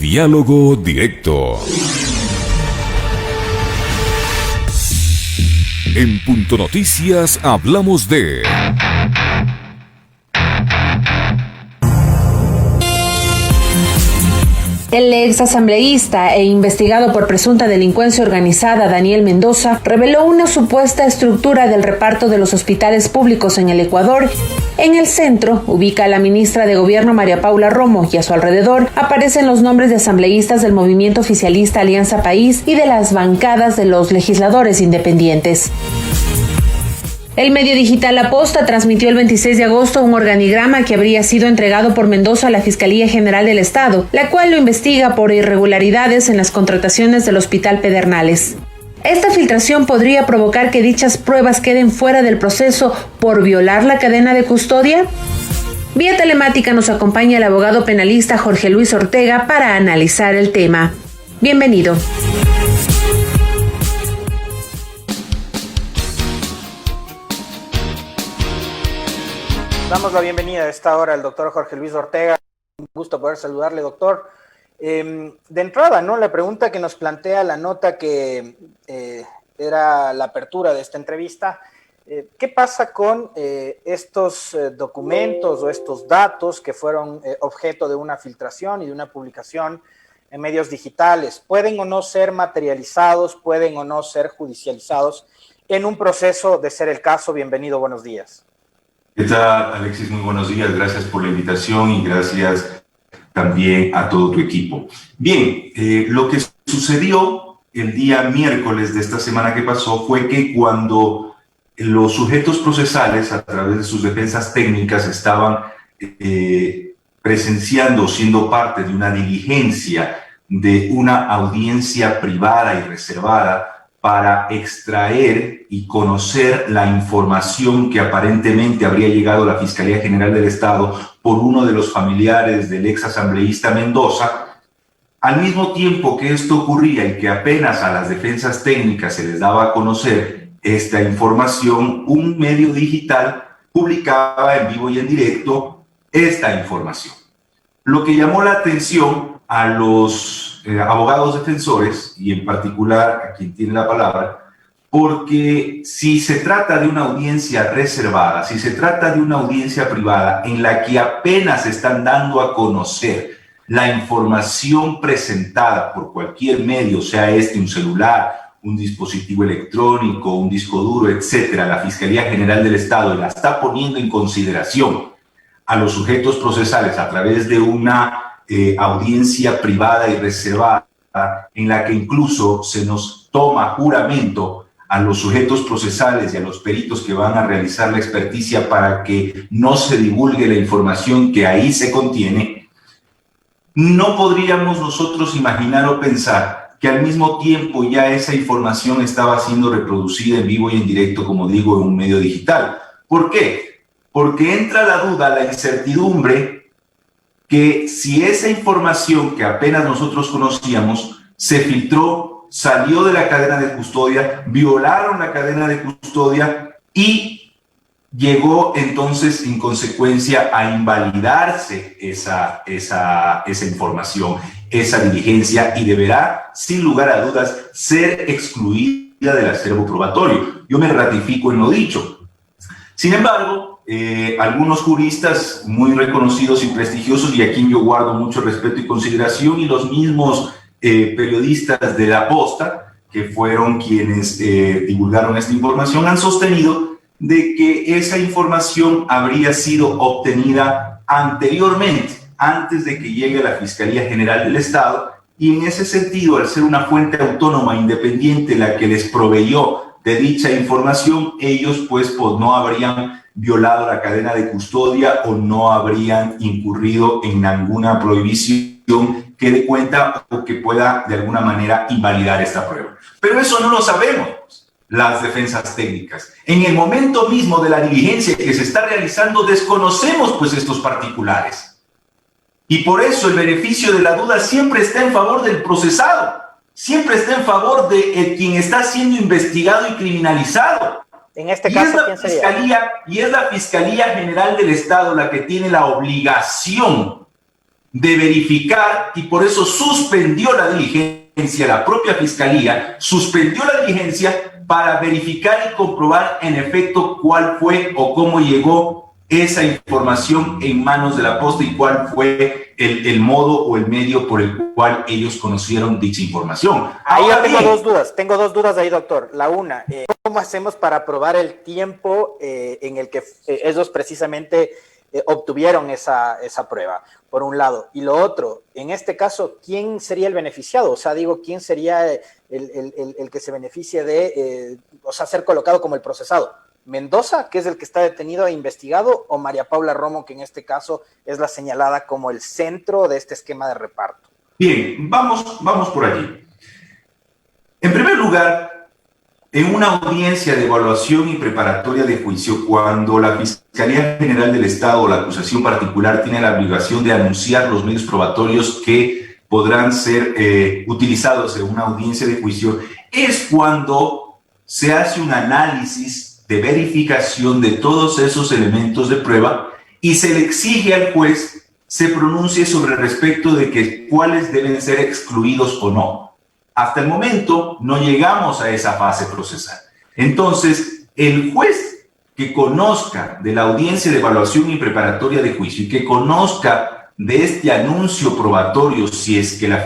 Diálogo directo. En Punto Noticias hablamos de... El ex asambleísta e investigado por presunta delincuencia organizada Daniel Mendoza reveló una supuesta estructura del reparto de los hospitales públicos en el Ecuador. En el centro ubica a la ministra de Gobierno María Paula Romo y a su alrededor aparecen los nombres de asambleístas del movimiento oficialista Alianza País y de las bancadas de los legisladores independientes. El medio digital La Posta transmitió el 26 de agosto un organigrama que habría sido entregado por Mendoza a la Fiscalía General del Estado, la cual lo investiga por irregularidades en las contrataciones del Hospital Pedernales. Esta filtración podría provocar que dichas pruebas queden fuera del proceso por violar la cadena de custodia. Vía telemática nos acompaña el abogado penalista Jorge Luis Ortega para analizar el tema. Bienvenido. Damos la bienvenida a esta hora al doctor Jorge Luis Ortega. Un gusto poder saludarle, doctor. De entrada, ¿no? La pregunta que nos plantea la nota que era la apertura de esta entrevista, ¿qué pasa con estos documentos o estos datos que fueron objeto de una filtración y de una publicación en medios digitales? ¿Pueden o no ser materializados, pueden o no ser judicializados en un proceso de ser el caso? Bienvenido, buenos días. ¿Qué tal, Alexis? Muy buenos días. Gracias por la invitación y gracias también a todo tu equipo. Bien, lo que sucedió el día miércoles de esta semana que pasó fue que cuando los sujetos procesales, a través de sus defensas técnicas, estaban presenciando, siendo parte de una diligencia de una audiencia privada y reservada para extraer y conocer la información que aparentemente habría llegado a la Fiscalía General del Estado por uno de los familiares del ex asambleísta Mendoza. Al mismo tiempo que esto ocurría y que apenas a las defensas técnicas se les daba a conocer esta información, un medio digital publicaba en vivo y en directo esta información. Lo que llamó la atención a los abogados defensores, y en particular a quien tiene la palabra, porque si se trata de una audiencia reservada, si se trata de una audiencia privada en la que apenas están dando a conocer la información presentada por cualquier medio, sea un celular, un dispositivo electrónico, un disco duro, etcétera, la Fiscalía General del Estado la está poniendo en consideración a los sujetos procesales a través de una audiencia privada y reservada, en la que incluso se nos toma juramento a los sujetos procesales y a los peritos que van a realizar la experticia para que no se divulgue la información que ahí se contiene. No podríamos nosotros imaginar o pensar que al mismo tiempo ya esa información estaba siendo reproducida en vivo y en directo, como digo, en un medio digital. ¿Por qué? Porque entra la duda, la incertidumbre, que si esa información que apenas nosotros conocíamos se filtró, salió de la cadena de custodia, violaron la cadena de custodia y llegó entonces en consecuencia a invalidarse esa información, esa diligencia, y deberá, sin lugar a dudas, ser excluida del acervo probatorio. Yo me ratifico en lo dicho. Sin embargo, algunos juristas muy reconocidos y prestigiosos, y a quien yo guardo mucho respeto y consideración, y los mismos periodistas de La Posta, que fueron quienes divulgaron esta información, han sostenido de que esa información habría sido obtenida anteriormente, antes de que llegue a la Fiscalía General del Estado, y en ese sentido, al ser una fuente autónoma independiente la que les proveyó de dicha información, ellos pues no habrían violado la cadena de custodia o no habrían incurrido en alguna prohibición que dé cuenta o que pueda de alguna manera invalidar esta prueba. Pero eso no lo sabemos las defensas técnicas. En el momento mismo de la diligencia que se está realizando, desconocemos pues estos particulares. Y por eso el beneficio de la duda siempre está en favor del procesado, siempre está en favor de quien está siendo investigado y criminalizado. En este caso, ¿quién sería? Y es la Fiscalía General del Estado la que tiene la obligación de verificar y por eso suspendió la diligencia, la propia Fiscalía suspendió la diligencia para verificar y comprobar en efecto cuál fue o cómo llegó esa información en manos de la Posta y cuál fue el modo o el medio por el cual ellos conocieron dicha información. Ahí yo tengo dos dudas ahí, doctor. La una, ¿cómo hacemos para probar el tiempo en el que ellos precisamente obtuvieron esa prueba, por un lado? Y lo otro, en este caso, ¿quién sería el beneficiado? O sea, digo, ¿quién sería el que se beneficie de, ser colocado como el procesado? ¿Mendoza, que es el que está detenido e investigado, o María Paula Romo, que en este caso es la señalada como el centro de este esquema de reparto? Bien, vamos por allí. En primer lugar, en una audiencia de evaluación y preparatoria de juicio, cuando la Fiscalía General del Estado o la acusación particular tiene la obligación de anunciar los medios probatorios que podrán ser utilizados en una audiencia de juicio, es cuando se hace un análisis de verificación de todos esos elementos de prueba y se le exige al juez se pronuncie sobre el respecto de que cuáles deben ser excluidos o no. Hasta el momento no llegamos a esa fase procesal. Entonces, el juez que conozca de la audiencia de evaluación y preparatoria de juicio y que conozca de este anuncio probatorio, si es que la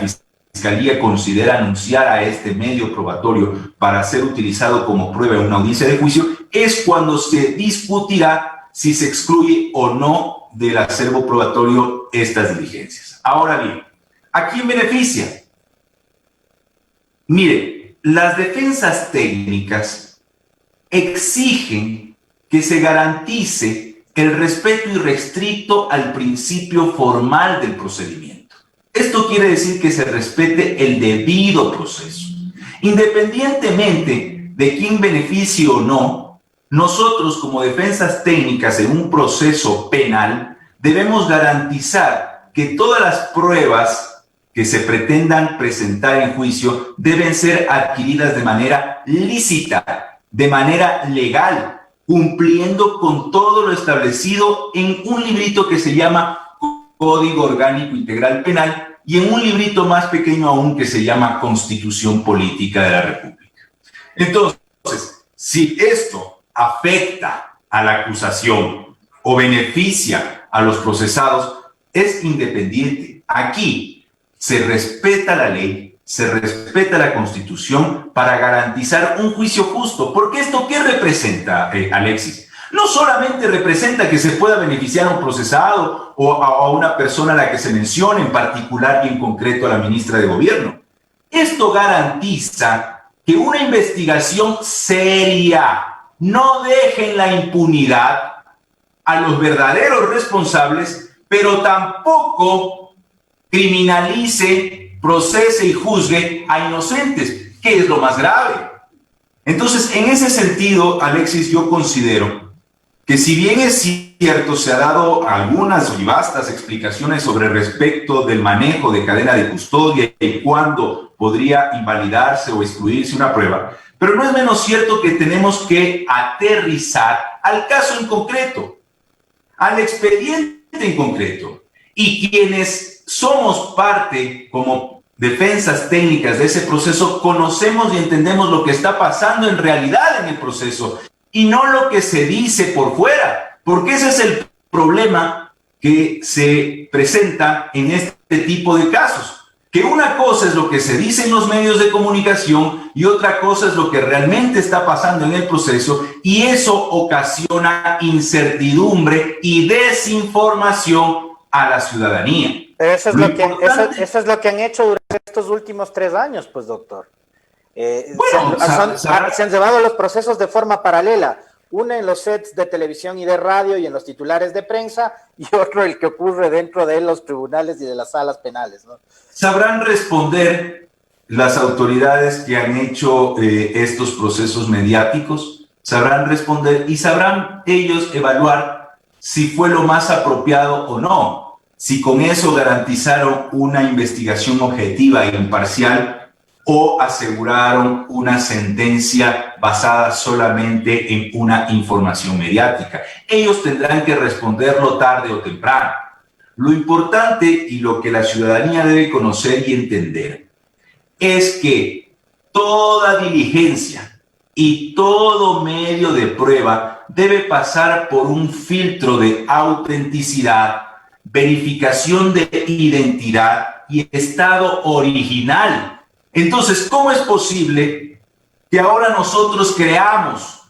Fiscalía considera anunciar a este medio probatorio para ser utilizado como prueba en una audiencia de juicio, es cuando se discutirá si se excluye o no del acervo probatorio estas diligencias. Ahora bien, ¿a quién beneficia? Mire, las defensas técnicas exigen que se garantice el respeto irrestricto al principio formal del procedimiento. Esto quiere decir que se respete el debido proceso. Independientemente de quién beneficie o no, nosotros como defensas técnicas en un proceso penal debemos garantizar que todas las pruebas que se pretendan presentar en juicio deben ser adquiridas de manera lícita, de manera legal, cumpliendo con todo lo establecido en un librito que se llama Código Orgánico Integral Penal y en un librito más pequeño aún que se llama Constitución Política de la República. Entonces, si esto afecta a la acusación o beneficia a los procesados, es independiente. Aquí se respeta la ley, se respeta la Constitución para garantizar un juicio justo. Porque esto, ¿qué representa, Alexis? No solamente representa que se pueda beneficiar a un procesado o a una persona a la que se mencione en particular y en concreto a la ministra de Gobierno. Esto garantiza que una investigación seria no deje en la impunidad a los verdaderos responsables, pero tampoco criminalice, procese y juzgue a inocentes, que es lo más grave. Entonces, en ese sentido, Alexis, yo considero que si bien es cierto, se ha dado algunas y vastas explicaciones sobre respecto del manejo de cadena de custodia y cuándo podría invalidarse o excluirse una prueba, pero no es menos cierto que tenemos que aterrizar al caso en concreto, al expediente en concreto. Y quienes somos parte como defensas técnicas de ese proceso, conocemos y entendemos lo que está pasando en realidad en el proceso y no lo que se dice por fuera, porque ese es el problema que se presenta en este tipo de casos. Que una cosa es lo que se dice en los medios de comunicación y otra cosa es lo que realmente está pasando en el proceso, y eso ocasiona incertidumbre y desinformación a la ciudadanía. Pero eso es lo que han hecho durante estos últimos 3 años, pues, doctor. Se han llevado los procesos de forma paralela. Uno en los sets de televisión y de radio y en los titulares de prensa, y otro el que ocurre dentro de los tribunales y de las salas penales, ¿no? ¿Sabrán responder las autoridades que han hecho estos procesos mediáticos? ¿Sabrán responder y sabrán ellos evaluar si fue lo más apropiado o no? Si con eso garantizaron una investigación objetiva e imparcial o aseguraron una sentencia basada solamente en una información mediática. Ellos tendrán que responderlo tarde o temprano. Lo importante y lo que la ciudadanía debe conocer y entender es que toda diligencia y todo medio de prueba debe pasar por un filtro de autenticidad, verificación de identidad y estado original. Entonces, ¿cómo es posible que ahora nosotros creamos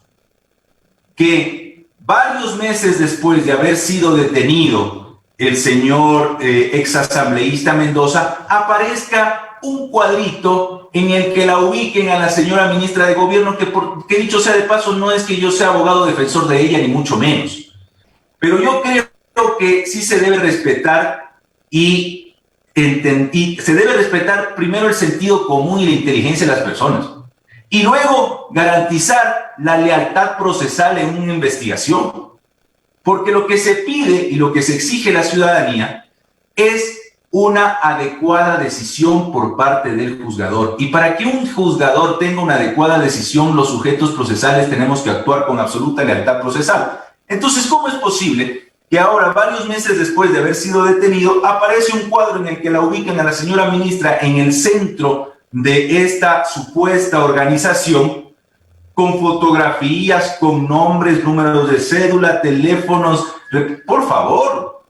que varios meses después de haber sido detenido el señor exasambleísta Mendoza, aparezca un cuadrito en el que la ubiquen a la señora ministra de Gobierno, que dicho sea de paso, no es que yo sea abogado defensor de ella, ni mucho menos. Pero yo creo que sí se debe respetar y se debe respetar primero el sentido común y la inteligencia de las personas. Y luego garantizar la lealtad procesal en una investigación. Porque lo que se pide y lo que se exige a la ciudadanía es una adecuada decisión por parte del juzgador. Y para que un juzgador tenga una adecuada decisión, los sujetos procesales tenemos que actuar con absoluta lealtad procesal. Entonces, ¿cómo es posible que ahora, varios meses después de haber sido detenido, aparece un cuadro en el que la ubican a la señora ministra en el centro de esta supuesta organización, con fotografías, con nombres, números de cédula, teléfonos? Por favor.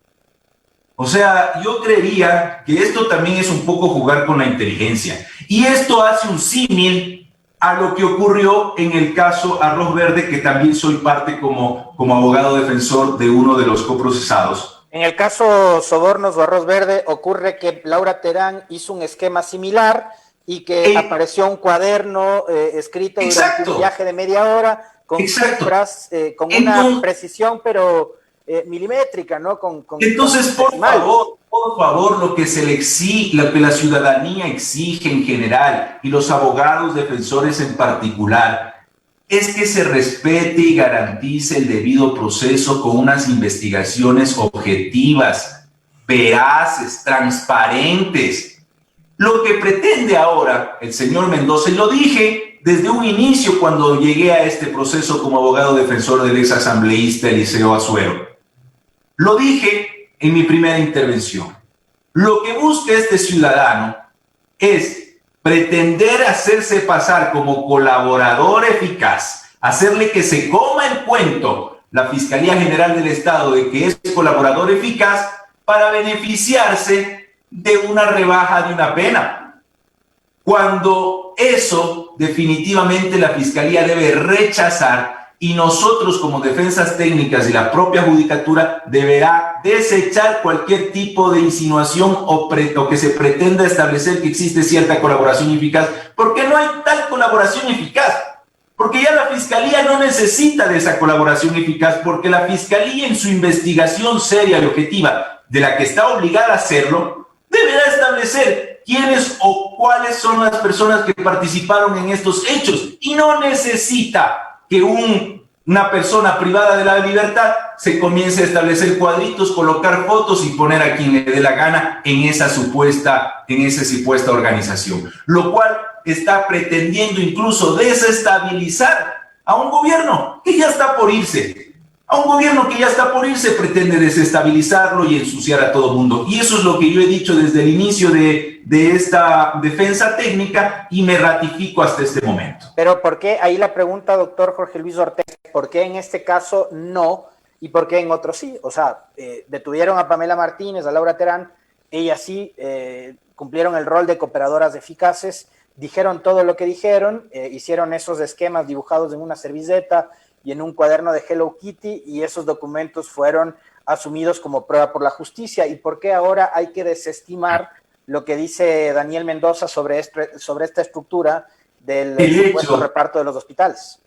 O sea, yo creería que esto también es un poco jugar con la inteligencia. Y esto hace un símil a lo que ocurrió en el caso Arroz Verde, que también soy parte como abogado defensor de uno de los coprocesados. En el caso Sobornos o Arroz Verde ocurre que Laura Terán hizo un esquema similar y que apareció un cuaderno escrito durante un viaje de media hora con cifras, con una precisión pero milimétrica, ¿no? Entonces, por favor, lo que se le exige, lo que la ciudadanía exige en general y los abogados defensores en particular, es que se respete y garantice el debido proceso con unas investigaciones objetivas, veraces, transparentes. Lo que pretende ahora el señor Mendoza, y lo dije desde un inicio cuando llegué a este proceso como abogado defensor del exasambleísta Eliseo Azuero, lo dije en mi primera intervención. Lo que busca este ciudadano es pretender hacerse pasar como colaborador eficaz, hacerle que se coma el cuento la Fiscalía General del Estado de que es colaborador eficaz para beneficiarse de una rebaja de una pena, cuando eso definitivamente la Fiscalía debe rechazar y nosotros como defensas técnicas y la propia judicatura deberá desechar cualquier tipo de insinuación o que se pretenda establecer que existe cierta colaboración eficaz, porque no hay tal colaboración eficaz, porque ya la Fiscalía no necesita de esa colaboración eficaz, porque la Fiscalía en su investigación seria y objetiva, de la que está obligada a hacerlo, deberá establecer quiénes o cuáles son las personas que participaron en estos hechos y no necesita que una persona privada de la libertad se comience a establecer cuadritos, colocar fotos y poner a quien le dé la gana en esa supuesta organización, lo cual está pretendiendo incluso desestabilizar a un gobierno que ya está por irse. A un gobierno que ya está por irse pretende desestabilizarlo y ensuciar a todo mundo. Y eso es lo que yo he dicho desde el inicio de esta defensa técnica y me ratifico hasta este momento. Pero ¿por qué? Ahí la pregunta, doctor Jorge Luis Ortega, ¿por qué en este caso no y por qué en otros sí? O sea, detuvieron a Pamela Martínez, a Laura Terán, ellas sí cumplieron el rol de cooperadoras eficaces, dijeron todo lo que dijeron, hicieron esos esquemas dibujados en una servilleta y en un cuaderno de Hello Kitty, y esos documentos fueron asumidos como prueba por la justicia. ¿Y por qué ahora hay que desestimar lo que dice Daniel Mendoza sobre esta estructura del supuesto reparto de los hospitales?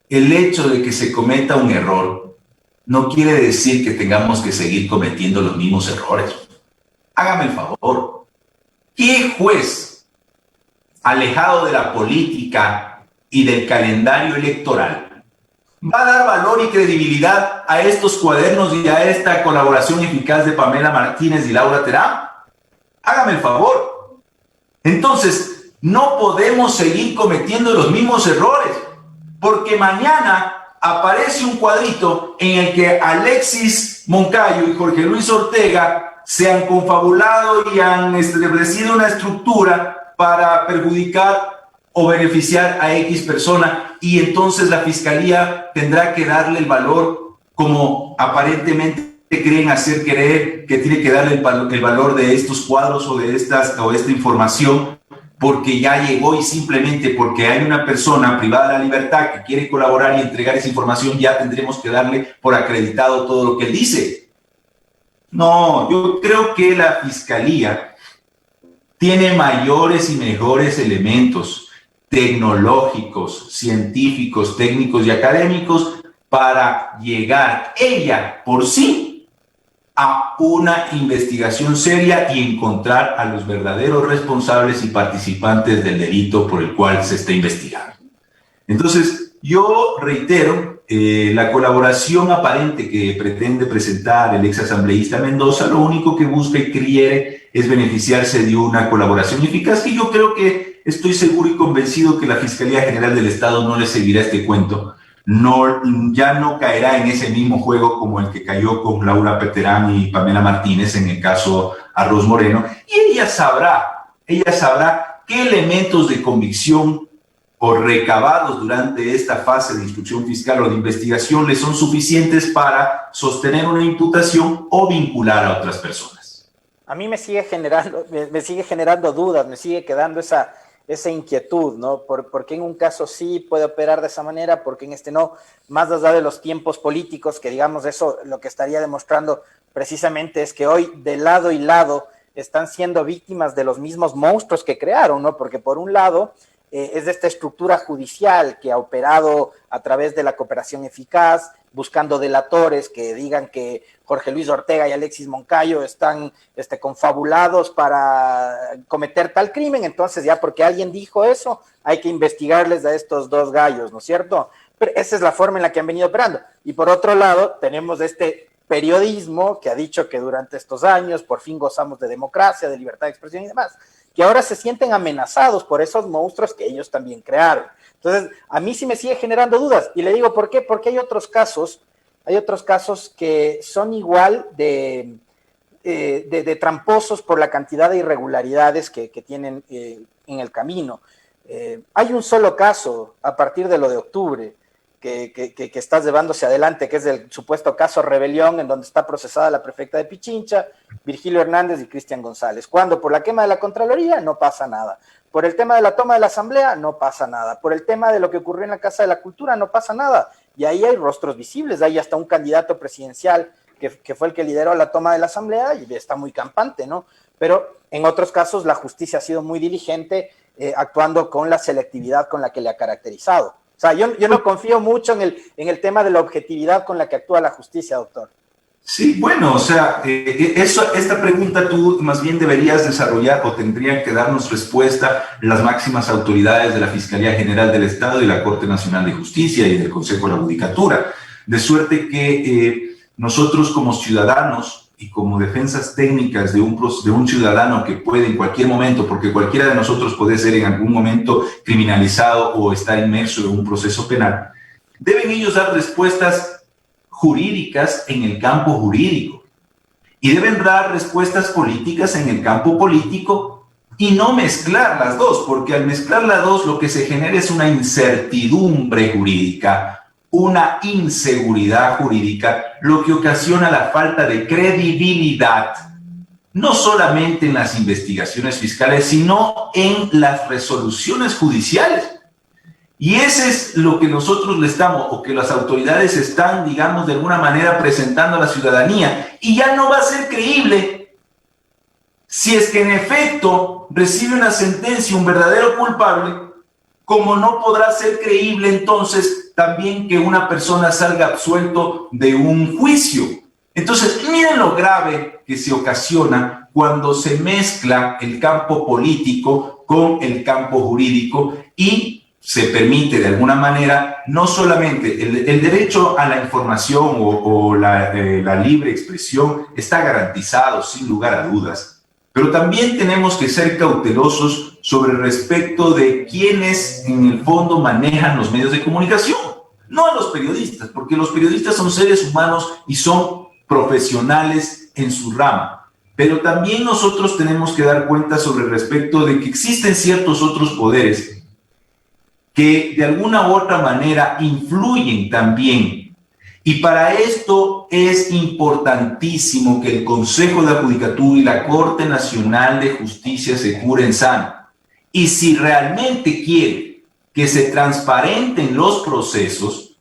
El hecho de que se cometa un error no quiere decir que tengamos que seguir cometiendo los mismos errores. Hágame el favor. ¿Qué juez, alejado de la política y del calendario electoral, va a dar valor y credibilidad a estos cuadernos y a esta colaboración eficaz de Pamela Martínez y Laura Terán? Hágame el favor. Entonces, no podemos seguir cometiendo los mismos errores, porque mañana aparece un cuadrito en el que Alexis Moncayo y Jorge Luis Ortega se han confabulado y han establecido una estructura para perjudicar o beneficiar a X persona, y entonces la fiscalía tendrá que darle el valor, como aparentemente creen hacer creer que tiene que darle el valor de estos cuadros o de esta información, porque ya llegó y simplemente porque hay una persona privada de la libertad que quiere colaborar y entregar esa información, ya tendremos que darle por acreditado todo lo que él dice. No, yo creo que la fiscalía tiene mayores y mejores elementos tecnológicos, científicos, técnicos y académicos para llegar ella por sí a una investigación seria y encontrar a los verdaderos responsables y participantes del delito por el cual se está investigando. Entonces, yo reitero, la colaboración aparente que pretende presentar el exasambleísta Mendoza, lo único que busca y quiere es beneficiarse de una colaboración eficaz, que yo creo que estoy seguro y convencido que la Fiscalía General del Estado no le seguirá este cuento. No, ya no caerá en ese mismo juego como el que cayó con Laura Peterán y Pamela Martínez en el caso Arroz Moreno, y ella sabrá qué elementos de convicción o recabados durante esta fase de instrucción fiscal o de investigación le son suficientes para sostener una imputación o vincular a otras personas. A mí me sigue generando dudas, me sigue quedando esa inquietud, ¿no? ¿Por qué en un caso sí puede operar de esa manera, por qué en este no? Más allá de los tiempos políticos, que digamos eso lo que estaría demostrando precisamente es que hoy de lado y lado están siendo víctimas de los mismos monstruos que crearon, ¿no? Porque por un lado es de esta estructura judicial que ha operado a través de la cooperación eficaz, buscando delatores que digan que Jorge Luis Ortega y Alexis Moncayo están confabulados para cometer tal crimen, entonces ya porque alguien dijo eso, hay que investigarles a estos dos gallos, ¿no es cierto? Pero esa es la forma en la que han venido operando. Y por otro lado, tenemos este periodismo que ha dicho que durante estos años por fin gozamos de democracia, de libertad de expresión y demás, que ahora se sienten amenazados por esos monstruos que ellos también crearon. Entonces, a mí sí me sigue generando dudas, y le digo, ¿por qué? Porque hay otros casos que son igual de tramposos por la cantidad de irregularidades que tienen en el camino. Hay un solo caso, a partir de lo de octubre, que está llevándose adelante, que es el supuesto caso Rebelión, en donde está procesada la prefecta de Pichincha, Virgilio Hernández y Cristian González. Cuando por la quema de la Contraloría no pasa nada. Por el tema de la toma de la Asamblea no pasa nada. Por el tema de lo que ocurrió en la Casa de la Cultura no pasa nada. Y ahí hay rostros visibles, hay hasta un candidato presidencial que fue el que lideró la toma de la Asamblea y está muy campante, ¿no? Pero en otros casos la justicia ha sido muy diligente, actuando con la selectividad con la que le ha caracterizado. O sea, yo no confío mucho en el tema de la objetividad con la que actúa la justicia, doctor. Sí, bueno, o sea, esta pregunta tú más bien deberías desarrollar o tendrían que darnos respuesta las máximas autoridades de la Fiscalía General del Estado y la Corte Nacional de Justicia y del Consejo de la Judicatura. De suerte que nosotros como ciudadanos y como defensas técnicas de un ciudadano que puede en cualquier momento, porque cualquiera de nosotros puede ser en algún momento criminalizado o estar inmerso en un proceso penal, deben ellos dar respuestas jurídicas en el campo jurídico y deben dar respuestas políticas en el campo político y no mezclar las dos, porque al mezclar las dos lo que se genera es una incertidumbre jurídica, una inseguridad jurídica, lo que ocasiona la falta de credibilidad, no solamente en las investigaciones fiscales, sino en las resoluciones judiciales. Y ese es lo que nosotros le estamos, o que las autoridades están, digamos, de alguna manera presentando a la ciudadanía. Y ya no va a ser creíble si es que en efecto recibe una sentencia un verdadero culpable, como no podrá ser creíble entonces también que una persona salga absuelto de un juicio. Entonces, miren lo grave que se ocasiona cuando se mezcla el campo político con el campo jurídico y se permite de alguna manera no solamente el derecho a la información o la libre expresión está garantizado sin lugar a dudas, pero también tenemos que ser cautelosos sobre respecto de quienes en el fondo manejan los medios de comunicación, no a los periodistas, porque los periodistas son seres humanos y son profesionales en su rama. pero también nosotros tenemos que dar cuenta sobre el respecto de que existen ciertos otros poderes que de alguna u otra manera influyen también. Y para esto es importantísimo que el Consejo de Judicatura y la Corte Nacional de Justicia se curen sano. Y si realmente quiere que se transparenten los procesos,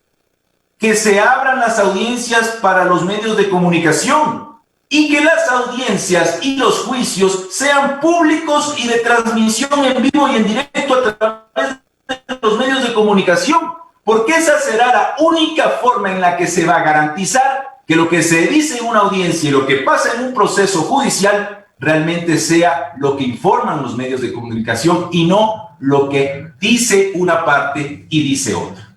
que se abran las audiencias para los medios de comunicación y que las audiencias y los juicios sean públicos y de transmisión en vivo y en directo a través de los medios de comunicación, porque esa será la única forma en la que se va a garantizar que lo que se dice en una audiencia y lo que pasa en un proceso judicial realmente sea lo que informan los medios de comunicación y no lo que dice una parte y dice otra.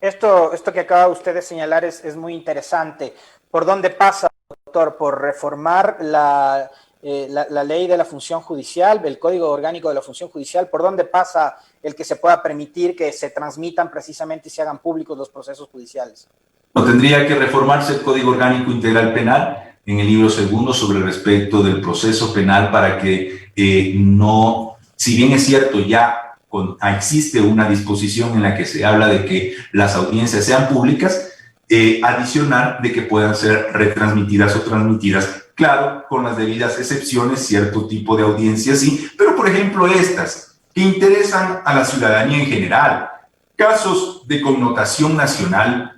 Esto que acaba usted de señalar es muy interesante. ¿Por dónde pasa, doctor? ¿Por reformar la ley de la función judicial, el Código Orgánico de la Función Judicial? ¿Por dónde pasa el que se pueda permitir que se transmitan precisamente y se hagan públicos los procesos judiciales? No, tendría que reformarse el Código Orgánico Integral Penal en el libro segundo sobre el respecto del proceso penal para que no, si bien es cierto ya existe una disposición en la que se habla de que las audiencias sean públicas, adicional de que puedan ser retransmitidas o transmitidas, claro, con las debidas excepciones, cierto tipo de audiencias sí, pero por ejemplo estas, que interesan a la ciudadanía en general, casos de connotación nacional,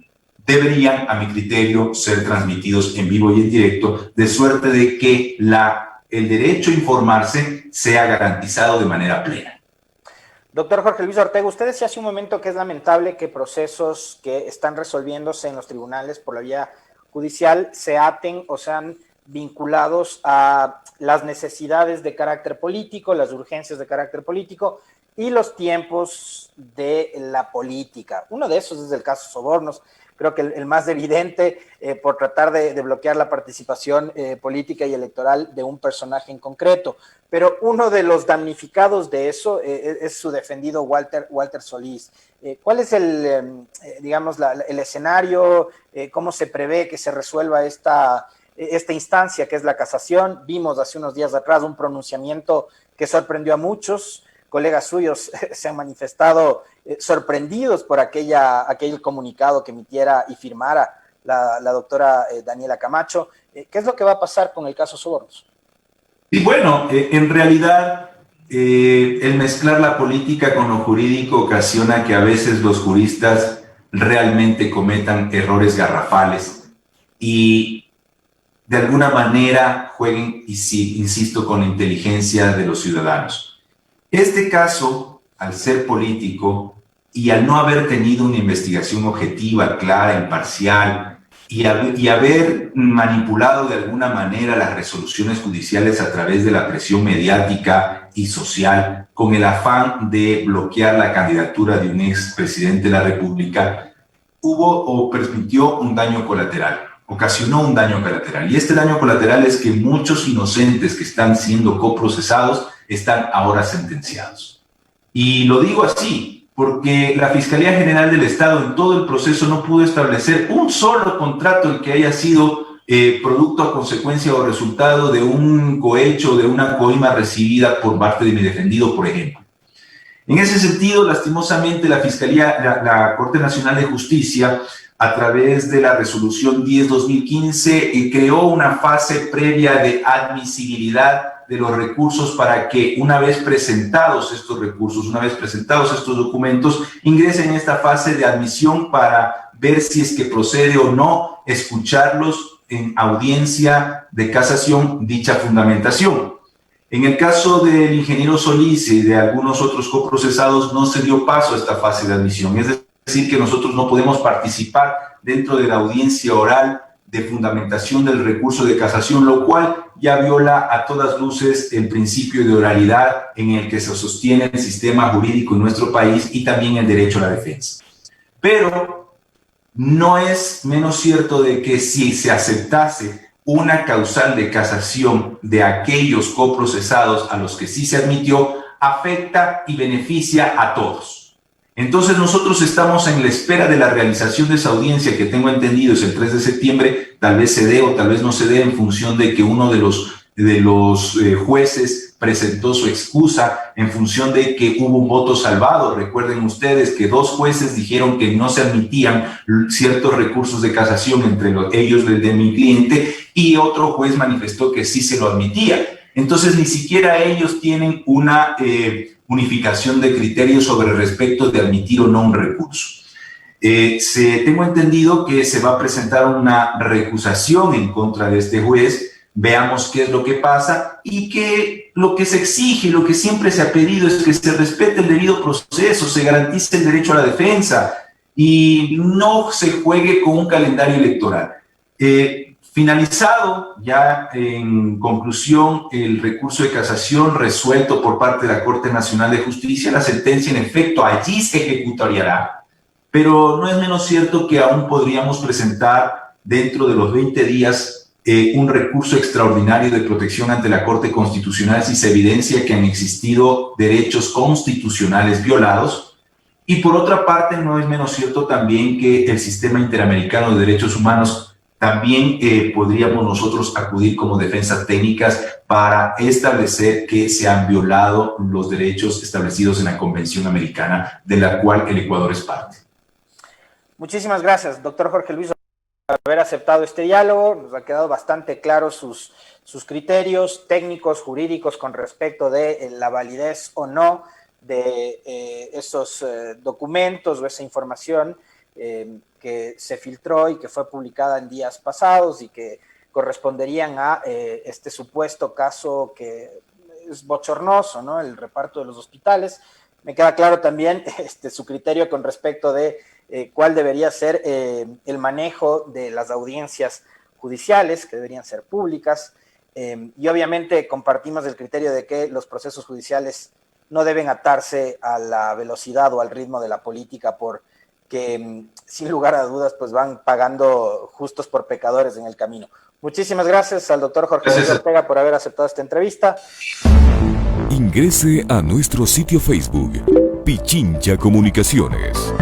deberían, a mi criterio, ser transmitidos en vivo y en directo, de suerte de que el derecho a informarse sea garantizado de manera plena. Doctor Jorge Luis Ortega, usted decía hace un momento que es lamentable que procesos que están resolviéndose en los tribunales por la vía judicial se aten o sean vinculados a las necesidades de carácter político, las urgencias de carácter político y los tiempos de la política. Uno de esos es el caso Sobornos. Creo que el más evidente por tratar de bloquear la participación política y electoral de un personaje en concreto. Pero uno de los damnificados de eso es su defendido Walter Solís. ¿Cuál es el escenario? ¿Cómo se prevé que se resuelva esta instancia que es la casación? Vimos hace unos días atrás un pronunciamiento que sorprendió a muchos. Colegas suyos se han manifestado sorprendidos por aquel comunicado que emitiera y firmara la doctora Daniela Camacho. ¿Qué es lo que va a pasar con el caso Sobornos? Y bueno, en realidad el mezclar la política con lo jurídico ocasiona que a veces los juristas realmente cometan errores garrafales y de alguna manera jueguen, y sí, insisto, con la inteligencia de los ciudadanos. Este caso, al ser político y al no haber tenido una investigación objetiva, clara, imparcial, y haber manipulado de alguna manera las resoluciones judiciales a través de la presión mediática y social, con el afán de bloquear la candidatura de un expresidente de la República, permitió un daño colateral, ocasionó un daño colateral. Y este daño colateral es que muchos inocentes que están siendo coprocesados están ahora sentenciados. Y lo digo así, porque la Fiscalía General del Estado en todo el proceso no pudo establecer un solo contrato el que haya sido producto a consecuencia o resultado de un cohecho, de una coima recibida por parte de mi defendido, por ejemplo. En ese sentido, lastimosamente, la la Corte Nacional de Justicia, a través de la resolución 10-2015, creó una fase previa de admisibilidad de los recursos para que una vez presentados estos recursos, una vez presentados estos documentos, ingresen en esta fase de admisión para ver si es que procede o no escucharlos en audiencia de casación dicha fundamentación. En el caso del ingeniero Solís y de algunos otros coprocesados no se dio paso a esta fase de admisión, es decir, que nosotros no podemos participar dentro de la audiencia oral de fundamentación del recurso de casación, lo cual ya viola a todas luces el principio de oralidad en el que se sostiene el sistema jurídico en nuestro país y también el derecho a la defensa. Pero no es menos cierto de que si se aceptase una causal de casación de aquellos coprocesados a los que sí se admitió, afecta y beneficia a todos. Entonces nosotros estamos en la espera de la realización de esa audiencia que tengo entendido es el 3 de septiembre, tal vez se dé o tal vez no se dé en función de que uno de los de los jueces presentó su excusa en función de que hubo un voto salvado. Recuerden ustedes que 2 jueces dijeron que no se admitían ciertos recursos de casación, entre ellos el de mi cliente, y otro juez manifestó que sí se lo admitía. Entonces, ni siquiera ellos tienen una unificación de criterios sobre respecto de admitir o no un recurso. Tengo entendido que se va a presentar una recusación en contra de este juez. Veamos qué es lo que pasa y que lo que se exige, lo que siempre se ha pedido es que se respete el debido proceso, se garantice el derecho a la defensa y no se juegue con un calendario electoral. Finalizado ya en conclusión el recurso de casación resuelto por parte de la Corte Nacional de Justicia, la sentencia en efecto allí se ejecutaría, pero no es menos cierto que aún podríamos presentar dentro de los 20 días un recurso extraordinario de protección ante la Corte Constitucional si se evidencia que han existido derechos constitucionales violados. Y por otra parte, no es menos cierto también que el Sistema Interamericano de Derechos Humanos también podríamos nosotros acudir como defensas técnicas para establecer que se han violado los derechos establecidos en la Convención Americana, de la cual el Ecuador es parte. Muchísimas gracias, doctor Jorge Luis, por haber aceptado este diálogo. Nos ha quedado bastante claros sus criterios técnicos, jurídicos, con respecto de la validez o no de esos documentos o esa información que se filtró y que fue publicada en días pasados y que corresponderían a este supuesto caso que es bochornoso, ¿no? El reparto de los hospitales. Me queda claro también su criterio con respecto de cuál debería ser el manejo de las audiencias judiciales, que deberían ser públicas, y obviamente compartimos el criterio de que los procesos judiciales no deben atarse a la velocidad o al ritmo de la política, porque sin lugar a dudas pues van pagando justos por pecadores en el camino. Muchísimas gracias al doctor Jorge Luis Ortega por haber aceptado esta entrevista. Ingrese a nuestro sitio Facebook, Pichincha Comunicaciones.